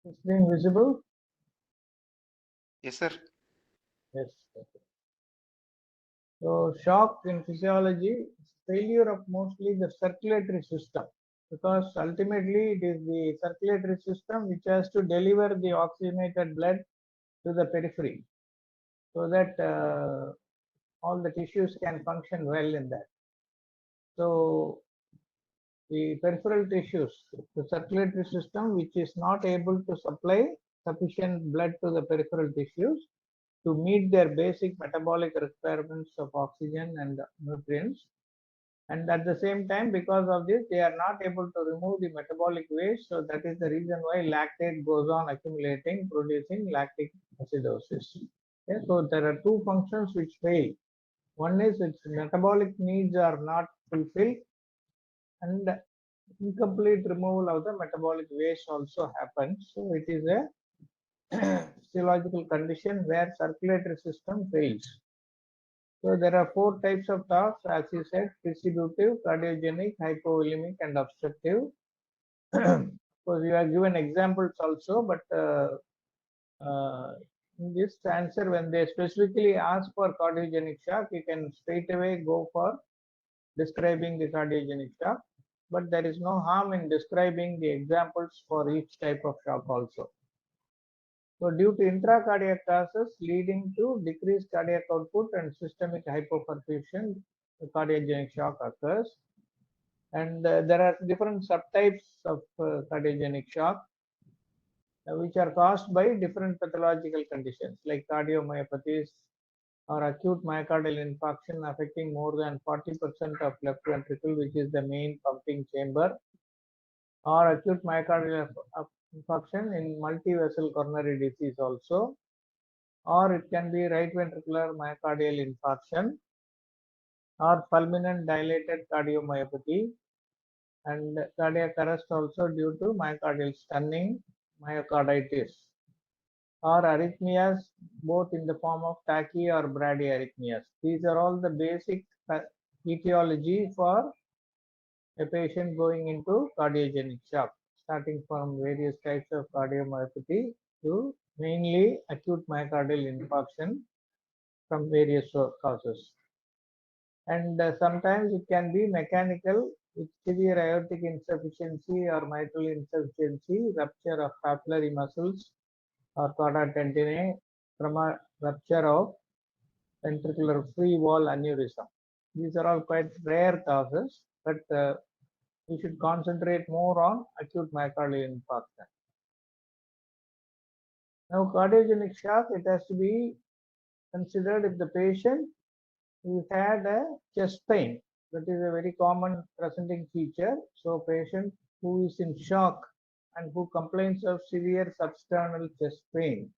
It's being visible? Yes, sir. Yes. Okay. So shock in physiology is failure of mostly the circulatory system, because ultimately it is the circulatory system which has to deliver the oxygenated blood to the periphery so that all the tissues can function well in that. So the peripheral tissues, the circulatory system which is not able to supply sufficient blood to the peripheral tissues to meet their basic metabolic requirements of oxygen and nutrients, and at the same time because of this they are not able to remove the metabolic waste, so that is the reason why lactate goes on accumulating, producing lactic acidosis. Okay, so there are two functions which fail. One is its metabolic needs are not fulfilled, and incomplete removal of the metabolic waste also happens. So it is a physiological condition where circulatory system fails. So there are four types of talks, as you said: distributive, cardiogenic, hypovolemic, and obstructive. So you have given examples also, but in this answer, when they specifically ask for cardiogenic shock, you can straight away go for describing the cardiogenic shock. But there is no harm in describing the examples for each type of shock also. So due to intracardiac causes leading to decreased cardiac output and systemic hypoperfusion, the cardiogenic shock occurs. And there are different subtypes of cardiogenic shock, which are caused by different pathological conditions like cardiomyopathies or acute myocardial infarction affecting more than 40% of left ventricle, which is the main pumping chamber, or acute myocardial infarction in multivessel coronary disease also, or it can be right ventricular myocardial infarction or fulminant dilated cardiomyopathy, and cardiac arrest also due to myocardial stunning, myocarditis, or arrhythmias both in the form of tachy or bradyarrhythmias. These are all the basic etiology for a patient going into cardiogenic shock, starting from various types of cardiomyopathy to mainly acute myocardial infarction from various causes. And sometimes it can be mechanical with severe aortic insufficiency or mitral insufficiency, rupture of papillary muscles or chorda tendineae from a rupture of ventricular free wall aneurysm. These are all quite rare causes, but we should concentrate more on acute myocardial infarction. Now, cardiogenic shock, it has to be considered if the patient who had a chest pain. That is a very common presenting feature. So, patient who is in shock and who complains of severe substernal chest pain,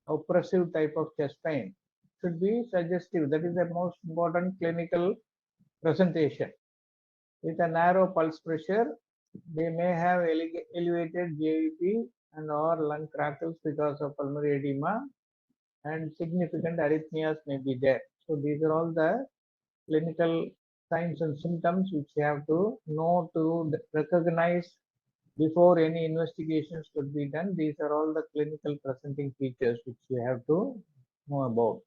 oppressive type of chest pain, should be suggestive. That is the most important clinical presentation. With a narrow pulse pressure, they may have elevated JVP and or lung crackles because of pulmonary edema, and significant arrhythmias may be there. So these are all the clinical signs and symptoms which you have to know to recognize before any investigations could be done. These are all the clinical presenting features which you have to know about.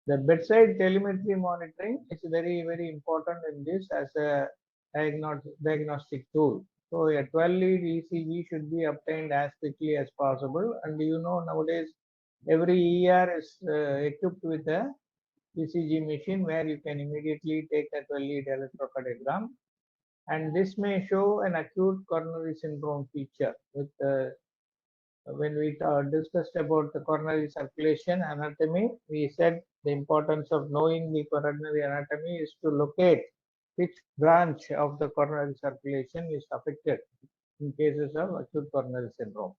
The bedside telemetry monitoring is very important in this as a diagnostic tool. So a 12-lead ECG should be obtained as quickly as possible. And you know, nowadays every ER is equipped with a ECG machine where you can immediately take a 12-lead electrocardiogram, and this may show an acute coronary syndrome feature. With when we discussed about the coronary circulation anatomy, we said the importance of knowing the coronary anatomy is to locate which branch of the coronary circulation is affected in cases of acute coronary syndrome.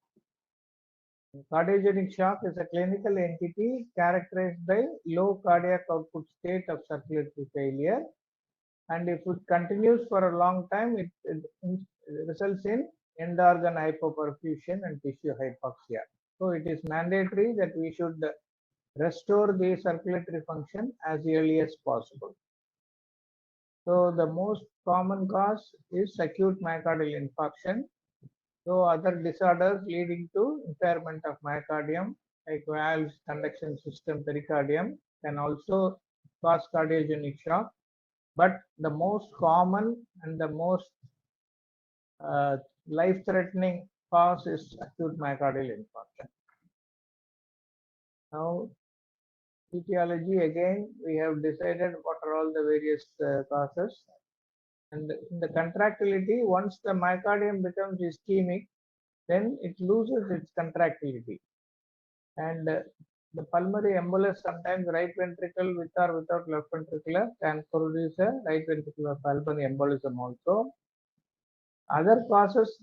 Cardiogenic shock is a clinical entity characterized by low cardiac output state of circulatory failure, and if it continues for a long time, it results in end organ hypoperfusion and tissue hypoxia. So it is mandatory that we should restore the circulatory function as early as possible. So the most common cause is acute myocardial infarction, So other disorders leading to impairment of myocardium, like valves, conduction system, pericardium, can also cause cardiogenic shock. But the most common and the most life-threatening cause is acute myocardial infarction. Now, etiology, again, we have decided what are all the various causes. And in the contractility, once the myocardium becomes ischemic, then it loses its contractility. And the pulmonary embolus, sometimes right ventricle with or without left ventricular, can produce a right ventricular pulmonary embolism also. Other causes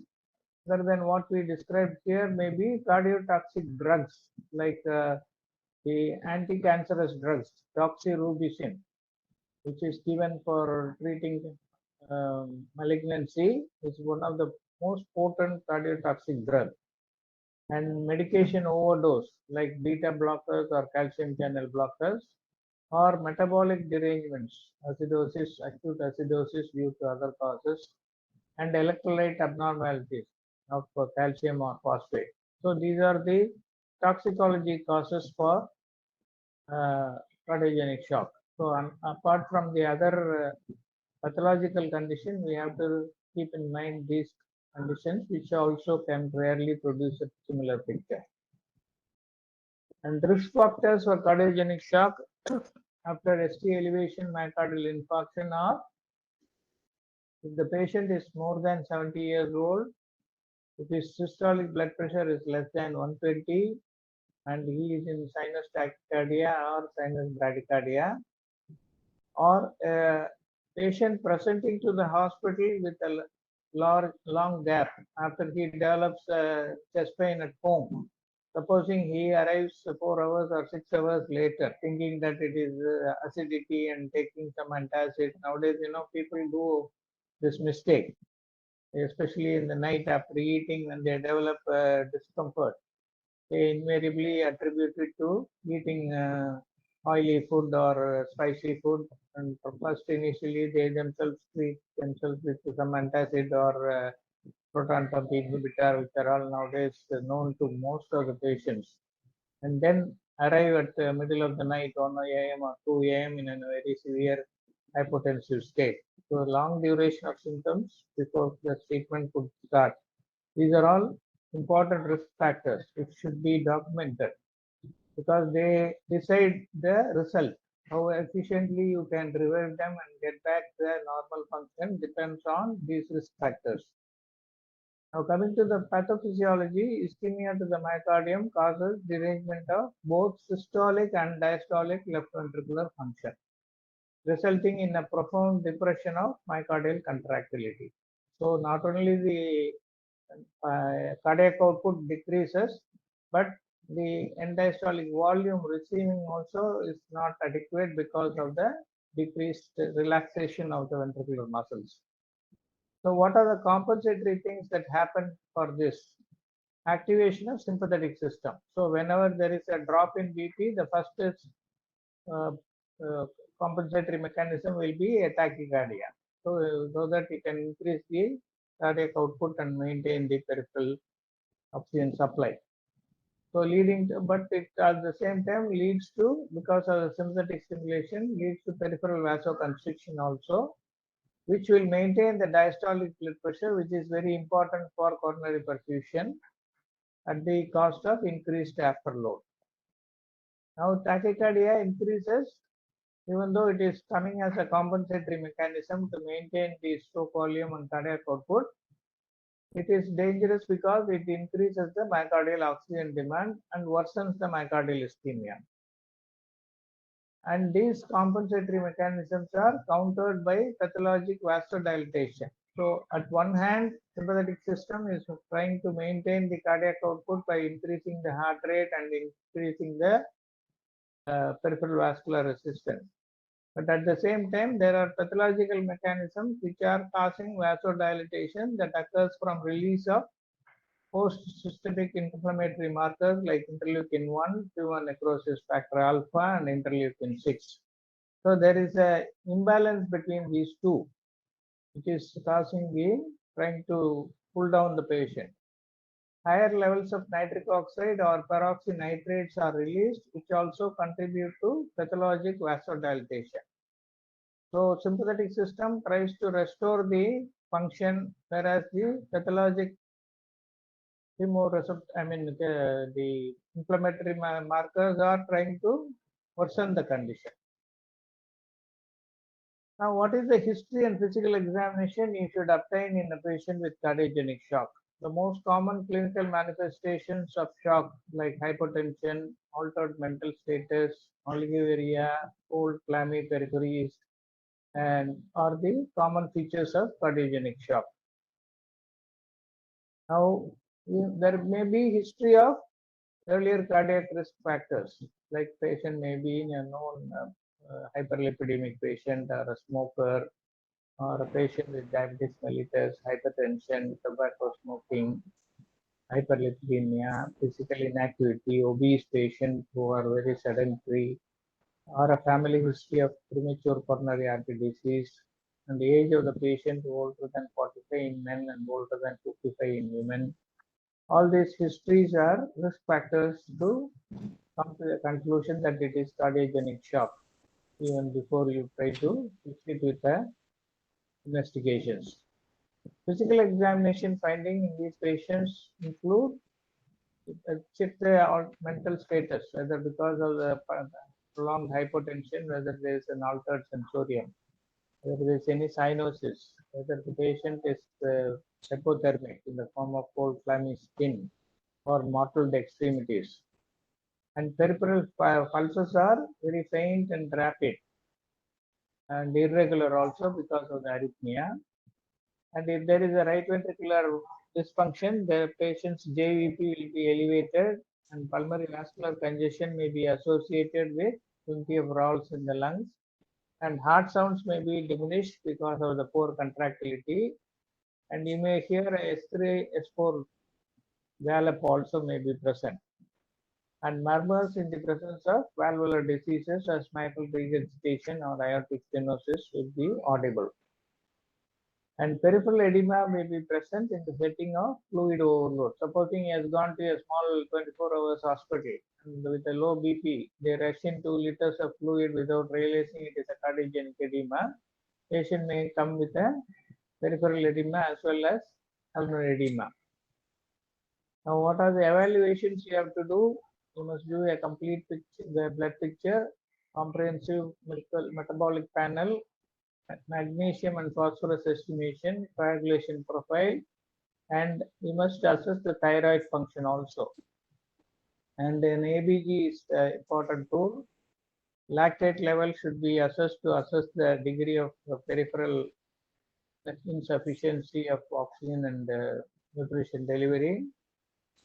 other than what we described here may be cardiotoxic drugs like the anti-cancerous drugs, doxorubicin, which is given for treating malignancy, is one of the most potent cardiotoxic drugs. And medication overdose like beta blockers or calcium channel blockers, or metabolic derangements, acidosis, acute acidosis due to other causes, and electrolyte abnormalities of calcium or phosphate. So these are the toxicology causes for cardiogenic shock. So apart from the other pathological condition, we have to keep in mind these conditions, which also can rarely produce a similar picture. And risk factors for cardiogenic shock after ST elevation myocardial infarction are: if the patient is more than 70 years old, if his systolic blood pressure is less than 120, and he is in sinus tachycardia or sinus bradycardia, or a patient presenting to the hospital with a long gap after he develops chest pain at home. Supposing he arrives 4 hours or 6 hours later, thinking that it is acidity and taking some antacid. Nowadays, people do this mistake, especially in the night after eating when they develop discomfort. They invariably attribute it to eating oily food or spicy food. And first, initially, they themselves treat themselves with some antacid or proton pump inhibitor, which are all nowadays known to most of the patients, and then arrive at the middle of the night, 1 a.m. or 2 a.m. in a very severe hypotensive state. So long duration of symptoms before the treatment could start. These are all important risk factors which should be documented because they decide the result. How efficiently you can revive them and get back their normal function depends on these risk factors. Now coming to the pathophysiology, ischemia to the myocardium causes derangement of both systolic and diastolic left ventricular function, resulting in a profound depression of myocardial contractility. So not only the cardiac output decreases, but the end diastolic volume receiving also is not adequate because of the decreased relaxation of the ventricular muscles. So what are the compensatory things that happen for this? Activation of sympathetic system. So whenever there is a drop in BP, the first is uh, uh, compensatory mechanism will be a tachycardia. So that you can increase the cardiac output and maintain the peripheral oxygen supply. So leading to, but it at the same time leads to, because of the sympathetic stimulation, leads to peripheral vasoconstriction also, which will maintain the diastolic blood pressure, which is very important for coronary perfusion at the cost of increased afterload. Now tachycardia increases even though it is coming as a compensatory mechanism to maintain the stroke volume and cardiac output. It is dangerous because it increases the myocardial oxygen demand and worsens the myocardial ischemia. And these compensatory mechanisms are countered by pathologic vasodilation. So at one hand, sympathetic system is trying to maintain the cardiac output by increasing the heart rate and increasing the peripheral vascular resistance. But at the same time, there are pathological mechanisms which are causing vasodilation that occurs from release of post-systemic inflammatory markers like interleukin-1, tumor necrosis factor alpha, and interleukin-6. So there is an imbalance between these two, which is causing the trying to pull down the patient. higher levels of nitric oxide or peroxynitrates are released, which also contribute to pathologic vasodilatation. So sympathetic system tries to restore the function, whereas the pathologic the inflammatory markers are trying to worsen the condition. Now, what is the history and physical examination you should obtain in a patient with cardiogenic shock? The most common clinical manifestations of shock, like hypotension, altered mental status, oliguria, cold, clammy peripheries, and are the common features of cardiogenic shock. Now, there may be history of earlier cardiac risk factors, like patient may be a known hyperlipidemic patient or a smoker or a patient with diabetes mellitus, hypertension, tobacco smoking, hyperlipidemia, physical inactivity, obese patients who are very sedentary, or a family history of premature coronary artery disease, and the age of the patient older than 45 in men and older than 55 in women. All these histories are risk factors to come to the conclusion that it is cardiogenic shock, even before you try to fix it with the investigations. Physical examination finding in these patients include check the mental status, whether because of the prolonged hypotension, whether there is an altered sensorium, whether there is any cyanosis, whether the patient is hypothermic in the form of cold, clammy skin or mottled extremities. And peripheral pulses are very faint and rapid and irregular also because of the arrhythmia. And if there is a right ventricular dysfunction, the patient's JVP will be elevated and pulmonary vascular congestion may be associated with plenty of rolls in the lungs, and heart sounds may be diminished because of the poor contractility, and you may hear a S3, S4 gallop also may be present, and murmurs in the presence of valvular diseases as mitral regurgitation or aortic stenosis will be audible. And peripheral edema may be present in the setting of fluid overload. Supposing he has gone to a small 24 hours hospital and with a low BP, they rush in 2 liters of fluid without realizing it is a cardiogenic edema. Patient may come with a peripheral edema as well as pulmonary edema. Now, what are the evaluations you have to do? You must do a complete picture, the blood picture, comprehensive metabolic panel, magnesium and phosphorus estimation, coagulation profile, and you must assess the thyroid function also. And an ABG is the important tool. Lactate level should be assessed to assess the degree of peripheral insufficiency of oxygen and nutrition delivery.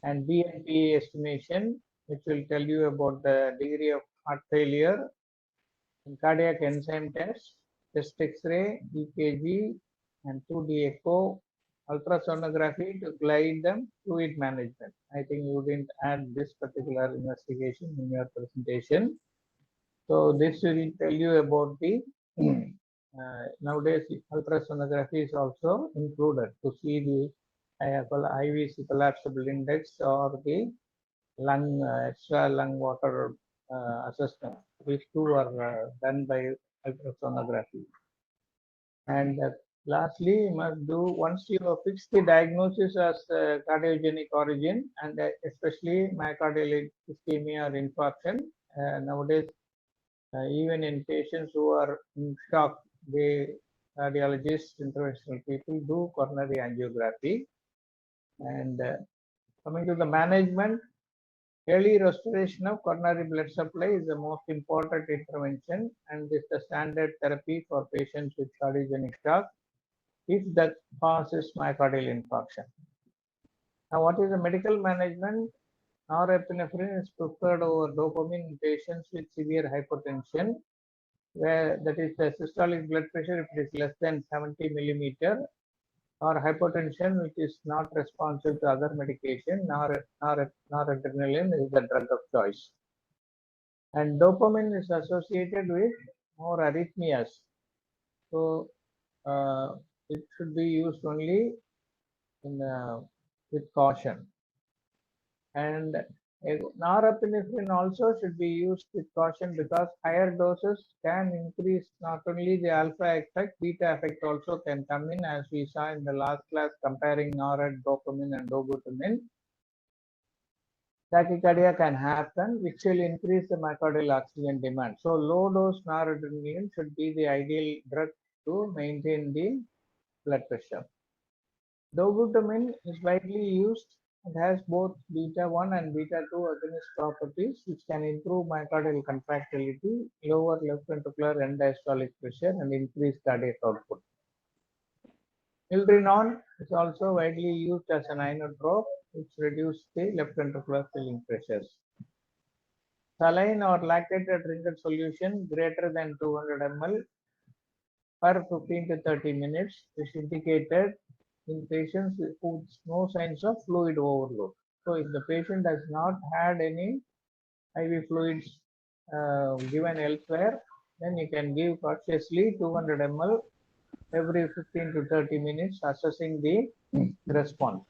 And BNP estimation, which will tell you about the degree of heart failure, and cardiac enzyme test, chest X-ray, EKG, and 2D echo, ultrasonography to guide them fluid management. I think you didn't add this particular investigation in your presentation. So this will tell you about the nowadays ultrasonography is also included to see the IVC collapsible index or the lung extra lung water assessment. These two are done by ultrasonography. And lastly, you must do, once you have fixed the diagnosis as cardiogenic origin and especially myocardial ischemia or infarction, nowadays even in patients who are in shock, the cardiologists, interventional people do coronary angiography. And coming to the management, early restoration of coronary blood supply is the most important intervention and is the standard therapy for patients with cardiogenic shock if the cause is myocardial infarction. Now, what is the medical management? Norepinephrine is preferred over dopamine in patients with severe hypotension, where that is the systolic blood pressure if it is less than 70 millimeter, or hypotension which is not responsive to other medication, noradrenaline is the drug of choice. And dopamine is associated with more arrhythmias. So it should be used only in, with caution. And norepinephrine also should be used with caution because higher doses can increase not only the alpha effect, beta effect also can come in, as we saw in the last class comparing norad, dopamine and dobutamine. Tachycardia can happen, which will increase the myocardial oxygen demand. So low dose noradrenaline should be the ideal drug to maintain the blood pressure. Dobutamine is widely used. It has both beta 1 and beta 2 agonist properties, which can improve myocardial contractility, lower left ventricular end diastolic pressure, and increase cardiac output. Milrinone is also widely used as an inotrope, which reduces the left ventricular filling pressures. Saline or lactated trinket solution greater than 200 ml per 15 to 30 minutes is indicated in patients with no signs of fluid overload. So if the patient has not had any IV fluids given elsewhere, then you can give cautiously 200 ml every 15 to 30 minutes, assessing the response.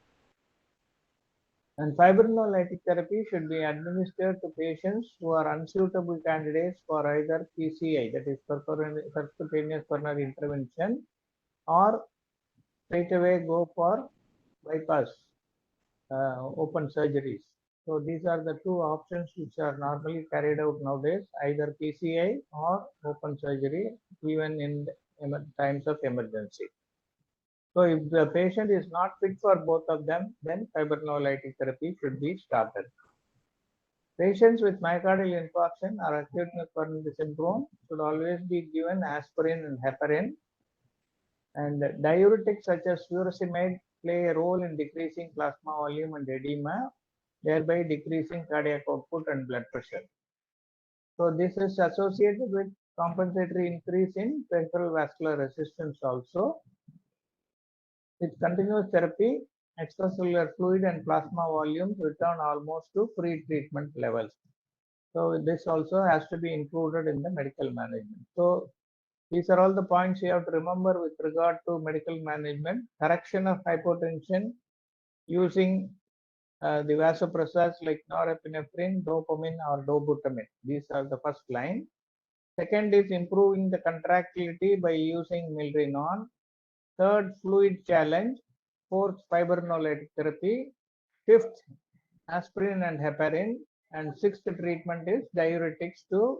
And fibrinolytic therapy should be administered to patients who are unsuitable candidates for either PCI, that is percutaneous coronary intervention, or straight away go for bypass open surgeries. So these are the two options which are normally carried out nowadays, either PCI or open surgery, even in times of emergency. So if the patient is not fit for both of them, then fibrinolytic therapy should be started. Patients with myocardial infarction or acute coronary syndrome should always be given aspirin and heparin. And diuretics such as furosemide play a role in decreasing plasma volume and edema, thereby decreasing cardiac output and blood pressure. So this is associated with compensatory increase in peripheral vascular resistance also. With continuous therapy, extracellular fluid and plasma volumes return almost to pre-treatment levels. So this also has to be included in the medical management. So these are all the points you have to remember with regard to medical management. Correction of hypotension using the vasopressors like norepinephrine, dopamine or dobutamine. These are the first line. Second is improving the contractility by using milrinone. Third, fluid challenge. Fourth, fibrinolytic therapy. Fifth, aspirin and heparin. And sixth treatment is diuretics to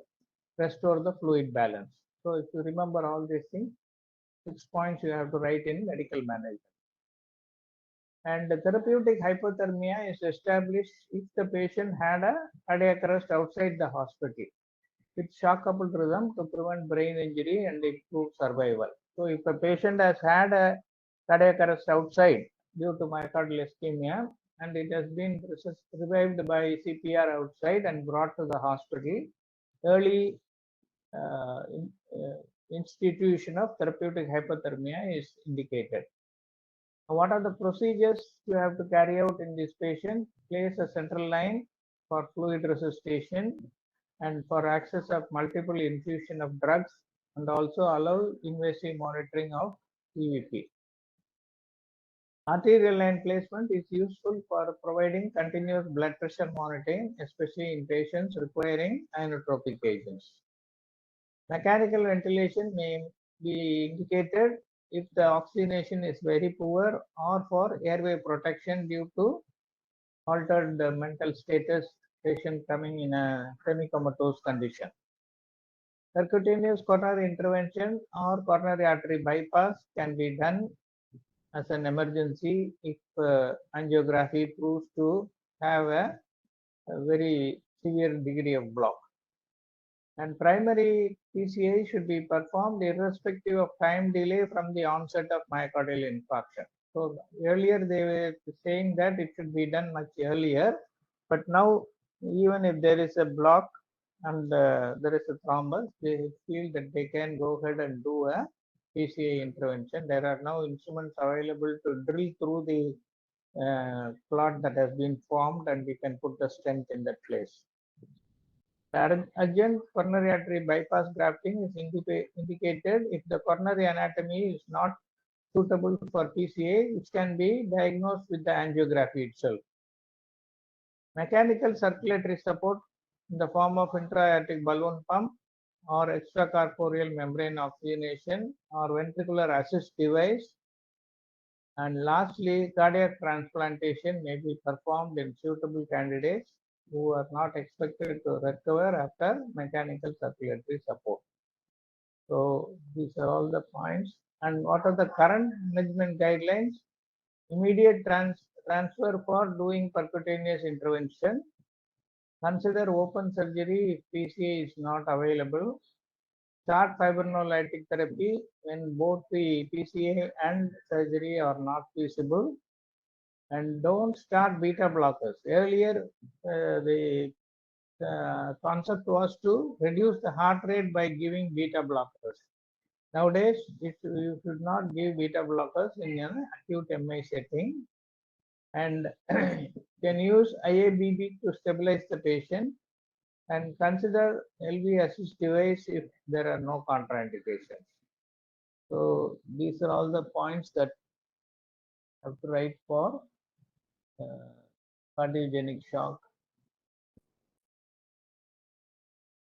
restore the fluid balance. So if you remember all these things, 6 points you have to write in medical management. And therapeutic hypothermia is established if the patient had a cardiac arrest outside the hospital with shock coupled rhythm to prevent brain injury and improve survival. So if a patient has had a cardiac arrest outside due to myocardial ischemia and it has been revived by CPR outside and brought to the hospital, early institution of therapeutic hypothermia is indicated. What are the procedures you have to carry out in this patient? Place a central line for fluid resuscitation and for access of multiple infusion of drugs, and also allow invasive monitoring of EVP. Arterial line placement is useful for providing continuous blood pressure monitoring, especially in patients requiring inotropic agents. Mechanical ventilation may be indicated if the oxygenation is very poor or for airway protection due to altered mental status, patient coming in a semi-comatose condition. Percutaneous coronary intervention or coronary artery bypass can be done as an emergency if angiography proves to have a very severe degree of block. And primary PCI should be performed irrespective of time delay from the onset of myocardial infarction. So earlier they were saying that it should be done much earlier, but now even if there is a block and there is a thrombus, they feel that they can go ahead and do a PCI intervention. There are now instruments available to drill through the clot that has been formed, and we can put the stent in that place. Adjunct coronary artery bypass grafting is indicated if the coronary anatomy is not suitable for PCA, which can be diagnosed with the angiography itself. Mechanical circulatory support in the form of intra-aortic balloon pump or extracorporeal membrane oxygenation or ventricular assist device. And lastly, cardiac transplantation may be performed in suitable candidates who are not expected to recover after mechanical circulatory support. So these are all the points. And what are the current management guidelines? Immediate transfer for doing percutaneous intervention. Consider open surgery if PCA is not available. Start fibrinolytic therapy when both the PCA and surgery are not feasible. And don't start beta blockers. Earlier, the concept was to reduce the heart rate by giving beta blockers. Nowadays, you should not give beta blockers in an acute MI setting, and can use IABB to stabilize the patient, and consider LV assist device if there are no contraindications. So these are all the points that I have to write for cardiogenic shock